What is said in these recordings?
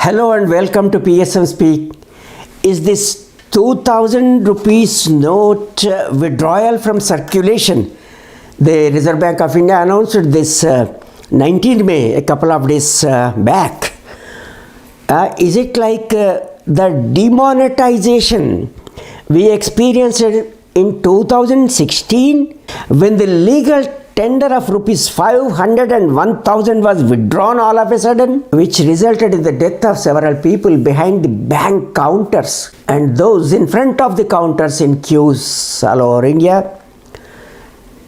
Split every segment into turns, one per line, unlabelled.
Hello and welcome to PSM Speak. Is this 2000 rupees note withdrawal from circulation? The Reserve Bank of India announced this 19th May, a couple of days back. Is it like the demonetization we experienced in 2016 when the legal tender of rupees 500 and 1000 was withdrawn all of a sudden, which resulted in the death of several people behind the bank counters and those in front of the counters in queues all over India,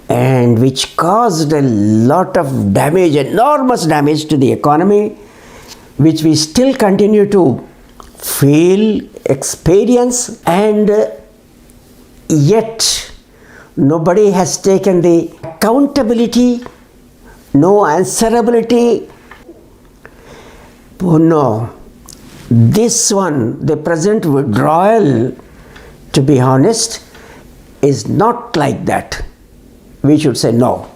and which caused a lot of damage, enormous damage to the economy, which we still continue to feel, experience, and yet nobody has taken the accountability, no answerability. Oh no, this one, the present withdrawal, to be honest, is not like that. We should say no.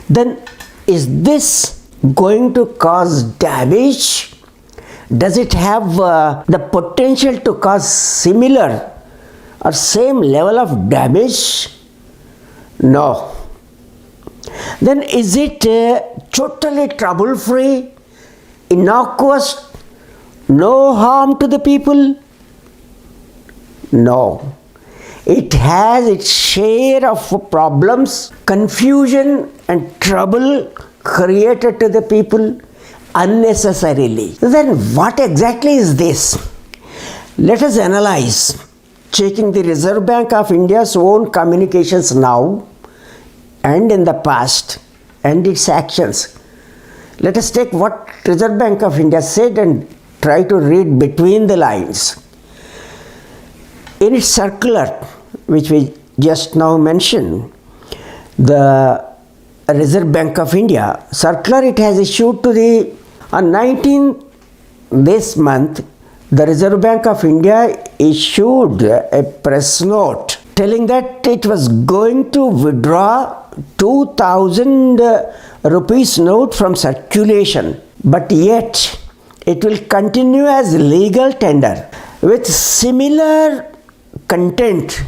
Then is this going to cause damage? Does it have the potential to cause similar or same level of damage? No. Then is it totally trouble-free, innocuous, no harm to the people? No. It has its share of problems, confusion and trouble created to the people unnecessarily. Then what exactly is this? Let us analyze, checking the Reserve Bank of India's own communications now and in the past and its actions. Let us take what Reserve Bank of India said and try to read between the lines. In its circular, which we just now mentioned, the Reserve Bank of India circular, it has issued to the on 19th this month, the Reserve Bank of India issued a press note telling that it was going to withdraw 2000 rupees note from circulation, but yet it will continue as legal tender with similar content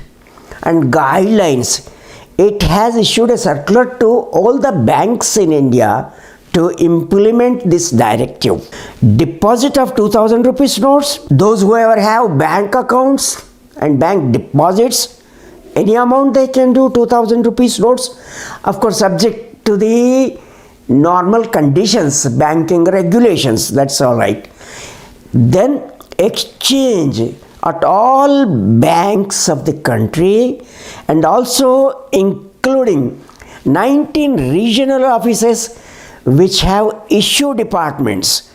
and guidelines. It has issued a circular to all the banks in India to implement this directive. Deposit of 2000 rupees notes, those who ever have bank accounts and bank deposits, any amount they can do 2000 rupees notes, of course subject to the normal conditions, banking regulations, that's all right. Then exchange at all banks of the country and also including 19 regional offices which have issue departments.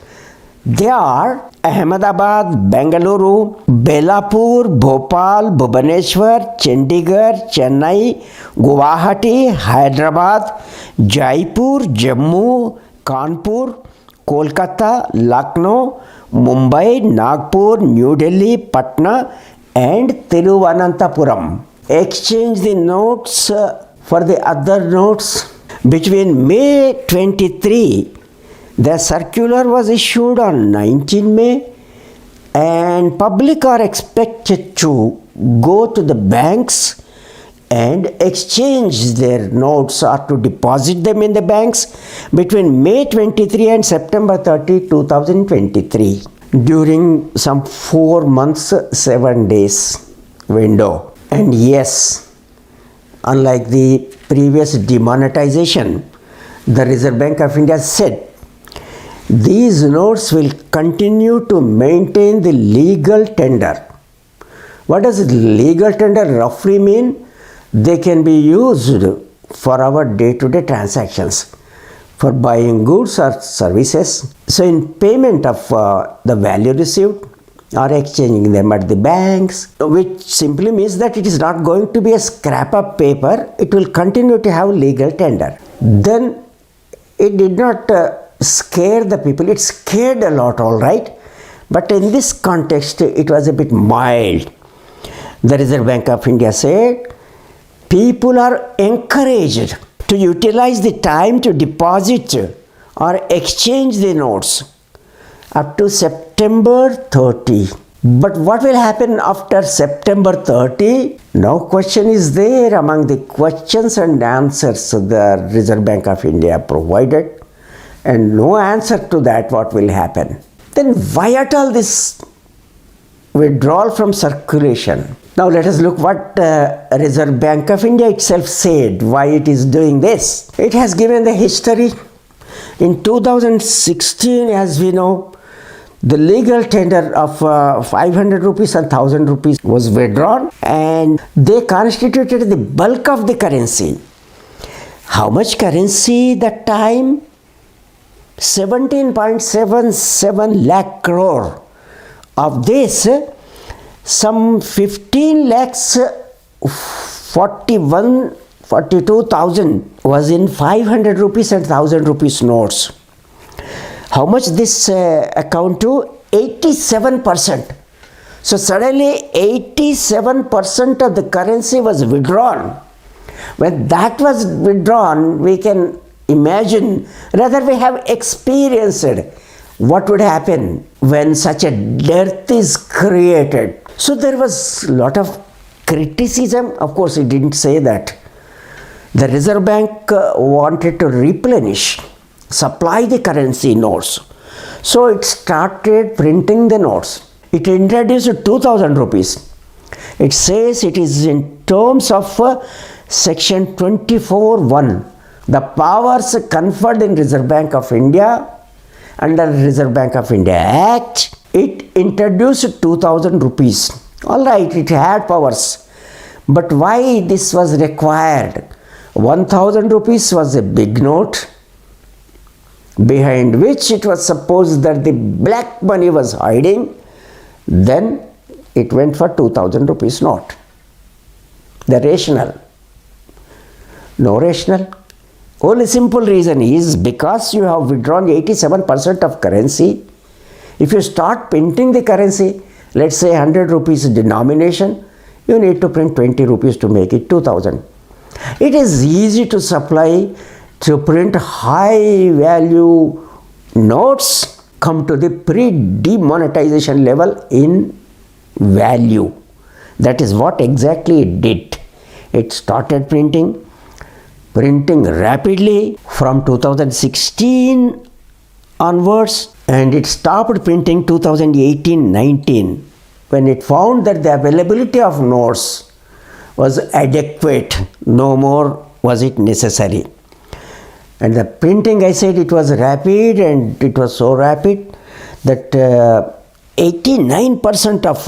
They are Ahmedabad, Bengaluru, Belapur, Bhopal, Bhubaneswar, Chandigarh, Chennai, Guwahati, Hyderabad, Jaipur, Jammu, Kanpur, Kolkata, Lucknow, Mumbai, Nagpur, New Delhi, Patna and Thiruvananthapuram. Exchange the notes for the other notes. Between May 23, the circular was issued on 19 May and public are expected to go to the banks and exchange their notes or to deposit them in the banks between May 23 and September 30, 2023 during some 4 months, 7 days window. And yes, unlike the previous demonetization, the Reserve Bank of India said these notes will continue to maintain the legal tender. What does legal tender roughly mean? They can be used for our day-to-day transactions, for buying goods or services. So in payment of the value received or exchanging them at the banks, which simply means that it is not going to be a scrap of paper, it will continue to have legal tender. Then it did not scare the people. It scared a lot, all right, but in this context it was a bit mild. The Reserve Bank of India said people are encouraged to utilize the time to deposit or exchange the notes up to September 30. But what will happen after September 30? No question is there among the questions and answers the Reserve Bank of India provided, and no answer to that what will happen. Then why at all this withdrawal from circulation? Now let us look what Reserve Bank of India itself said, why it is doing this. It has given the history. In 2016, as we know, the legal tender of 500 rupees and 1000 rupees was withdrawn, and they constituted the bulk of the currency. How much currency that time? 17.77 lakh crore. Of this, some 15 lakhs 42,000 was in 500 rupees and 1000 rupees notes. How much this account to? 87%. So suddenly 87% of the currency was withdrawn. When that was withdrawn, we can imagine, rather we have experienced what would happen when such a dearth is created. So there was a lot of criticism. Of course, it didn't say that. The Reserve Bank wanted to replenish, supply the currency notes. So it started printing the notes. It introduced 2000 rupees. It says it is in terms of section 24(1), the powers conferred in Reserve Bank of India under Reserve Bank of India Act. It introduced 2000 rupees. All right, it had powers. But why this was required? 1000 rupees was a big note, behind which it was supposed that the black money was hiding. Then it went for 2000 rupees note. The rationale? No rationale. Only simple reason is because you have withdrawn 87% of currency. If you start printing the currency, let's say 100 rupees denomination, you need to print 20 rupees to make it 2000. It is easy to print high value notes come to the pre-demonetization level in value. That is what exactly it did. It started printing rapidly from 2016 onwards, and it stopped printing 2018-19 when it found that the availability of notes was adequate. No more was it necessary. And the printing, I said, it was rapid, and it was so rapid that 89% of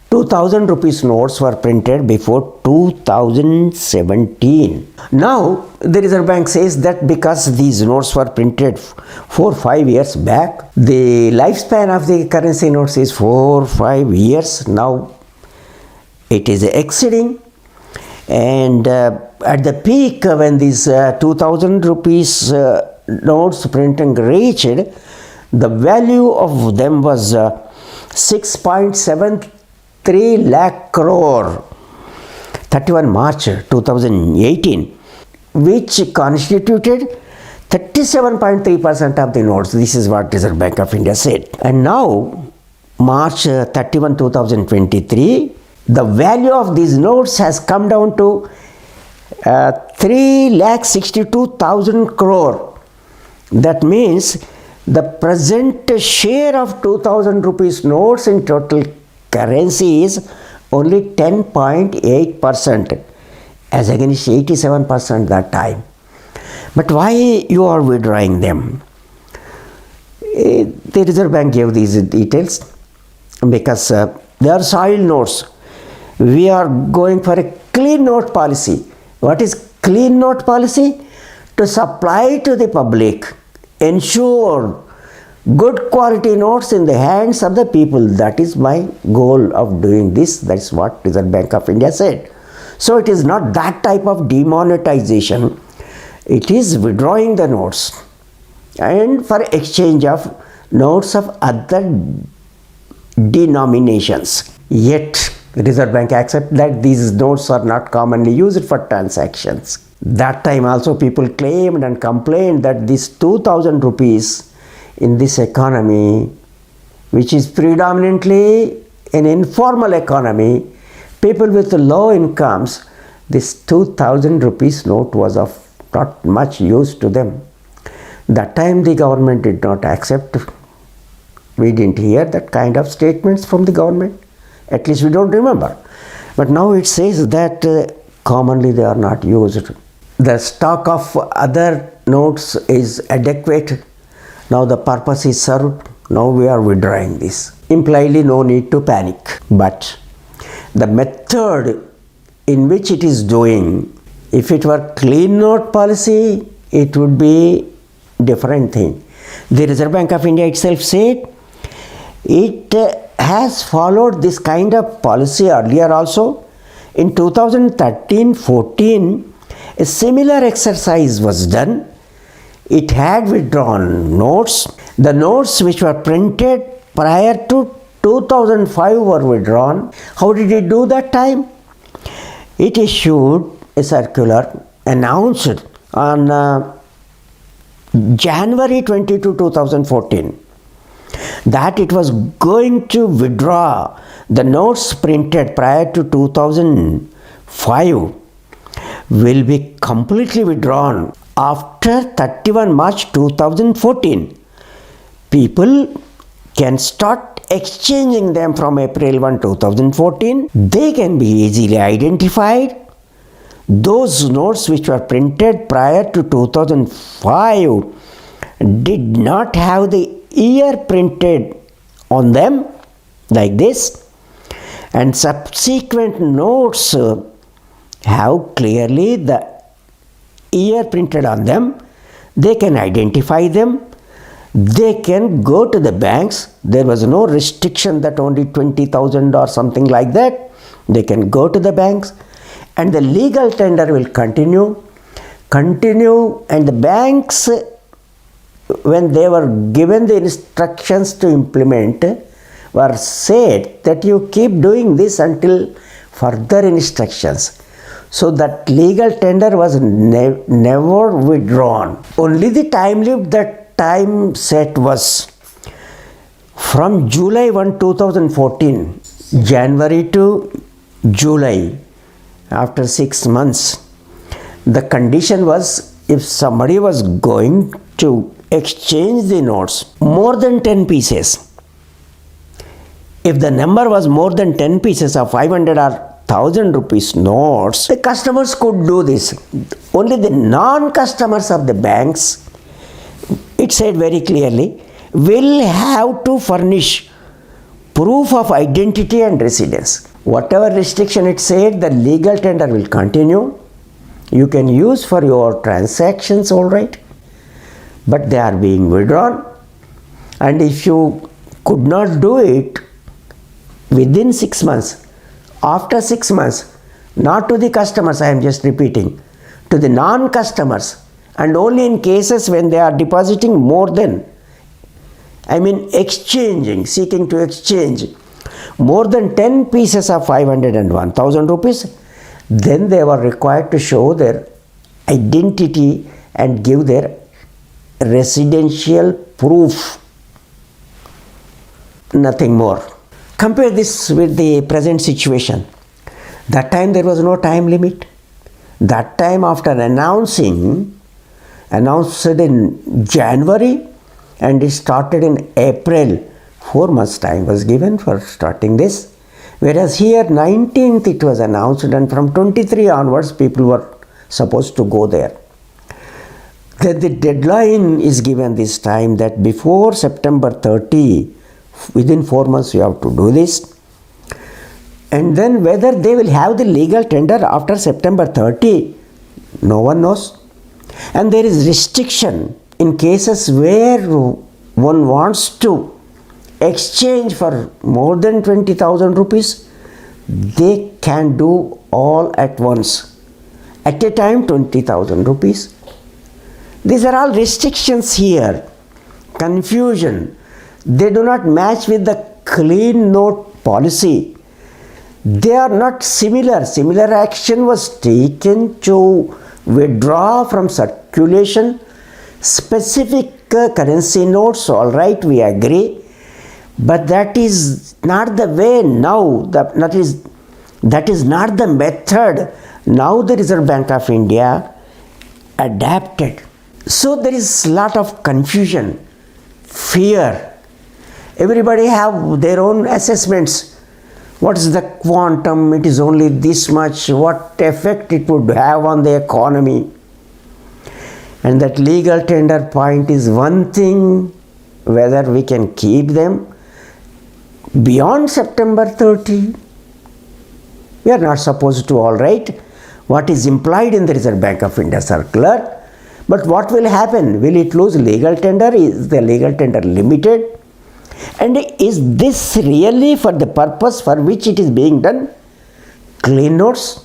2000 rupees notes were printed before 2017. Now, the Reserve Bank says that because these notes were printed 4-5 years back, the lifespan of the currency notes is 4-5 years. Now, it is exceeding. And at the peak, when these 2000 rupees notes printing reached, the value of them was 6.73 lakh crore, 31 March 2018, which constituted 37.3% of the notes. This is what Reserve Bank of India said. And now, March 31, 2023, the value of these notes has come down to 3,62,000 crore. That means the present share of 2000 rupees notes in total currency is only 10.8% as against 87% that time. But why you are withdrawing them? The Reserve Bank gave these details because they are soiled notes. We are going for a clean note policy. What is clean note policy? To supply to the public, ensure good quality notes in the hands of the people. That is my goal of doing this. That's what Reserve Bank of India said. So it is not that type of demonetization. It is withdrawing the notes and for exchange of notes of other denominations. Yet the Reserve Bank accepts that these notes are not commonly used for transactions. That time also people claimed and complained that this 2000 rupees in this economy which is predominantly an informal economy, people with low incomes, this 2000 rupees note was of not much use to them. That time the government did not accept. We didn't hear that kind of statements from the government. At least we don't remember. But now it says that commonly they are not used. The stock of other notes is adequate. Now the purpose is served. Now we are withdrawing this. Impliedly no need to panic. But the method in which it is doing, if it were clean note policy, it would be different thing. The Reserve Bank of India itself said it has followed this kind of policy earlier also. In 2013-14, a similar exercise was done. It had withdrawn notes. The notes which were printed prior to 2005 were withdrawn. How did it do that time? It issued a circular announced on January 22, 2014 that it was going to withdraw the notes printed prior to 2005 will be completely withdrawn after 31 March 2014. People can start exchanging them from April 1, 2014. They can be easily identified. Those notes which were printed prior to 2005 did not have the year printed on them like this, and subsequent notes have clearly the year printed on them. They can identify them. They can go to the banks. There was no restriction that only 20,000 or something like that. They can go to the banks and the legal tender will continue, and the banks, when they were given the instructions to implement, were said that you keep doing this until further instructions. So that legal tender was never withdrawn. Only the time limit, that time set was from July 1, 2014, January to July, after 6 months. The condition was, if somebody was going to exchange the notes more than 10 pieces, if the number was more than 10 pieces of 500 or 1000 rupees notes, the customers could do this. Only the non-customers of the banks, it said very clearly, will have to furnish proof of identity and residence. Whatever restriction it said, the legal tender will continue. You can use for your transactions, all right, but they are being withdrawn. And if you could not do it within 6 months, after 6 months, not to the customers, I am just repeating, to the non-customers, and only in cases when they are depositing more than, exchanging, seeking to exchange more than 10 pieces of 500 and 1000 rupees, then they were required to show their identity and give their residential proof. Nothing more. Compare this with the present situation. That time there was no time limit. That time, after announced in January, and it started in April, 4 months time was given for starting this. Whereas here 19th it was announced, and from 23 onwards people were supposed to go there. Then the deadline is given this time that before September 30, within 4 months you have to do this. And then whether they will have the legal tender after September 30, no one knows. And there is restriction in cases where one wants to exchange for more than 20,000 rupees, they can do all at once. At a time 20,000 rupees. These are all restrictions here. Confusion. They do not match with the clean note policy. They are not similar. Similar action was taken to withdraw from circulation specific currency notes. All right, we agree. But that is not the way now, that is not the method now the Reserve Bank of India adapted. So there is a lot of confusion, fear. Everybody have their own assessments. What is the quantum? It is only this much. What effect it would have on the economy? And that legal tender point is one thing, whether we can keep them beyond September 30. We are not supposed to, all right, what is implied in the Reserve Bank of India circular. But what will happen? Will it lose legal tender? Is the legal tender limited? And is this really for the purpose for which it is being done? Clean notes?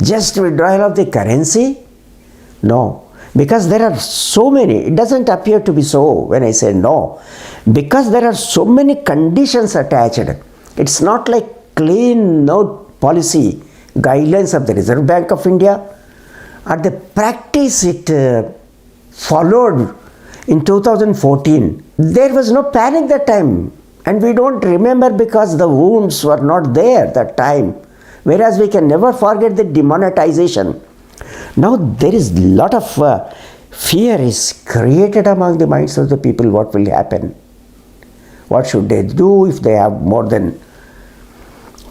Just withdrawal of the currency? No. Because there are so many, it doesn't appear to be so when I say no. Because there are so many conditions attached. It's not like clean note policy guidelines of the Reserve Bank of India or the practice it followed in 2014. There was no panic that time, and we don't remember because the wounds were not there that time. Whereas we can never forget the demonetization. Now there is a lot of fear is created among the minds of the people. What will happen? What should they do if they have more than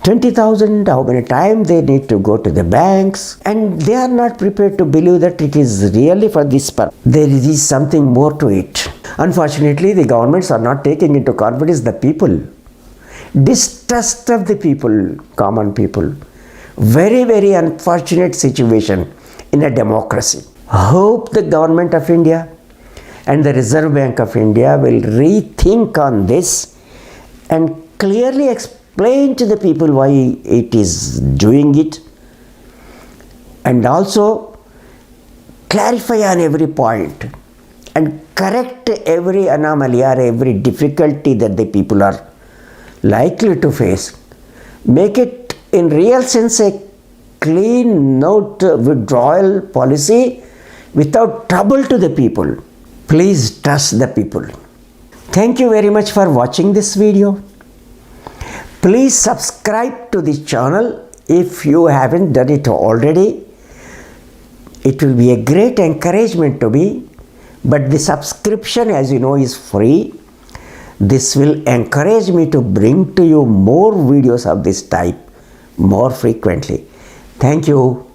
20,000? How many times they need to go to the banks? And they are not prepared to believe that it is really for this purpose. There is something more to it. Unfortunately, the governments are not taking into confidence the people. Distrust of the people, common people. Very, very unfortunate situation in a democracy. Hope the government of India and the Reserve Bank of India will rethink on this and clearly explain to the people why it is doing it, and also clarify on every point and correct every anomaly or every difficulty that the people are likely to face. Make it in real sense a clean note withdrawal policy without trouble to the people. Please trust the people. Thank you very much for watching this video. Please subscribe to this channel if you haven't done it already. It will be a great encouragement to me, but the subscription, as you know, is free. This will encourage me to bring to you more videos of this type more frequently. Thank you.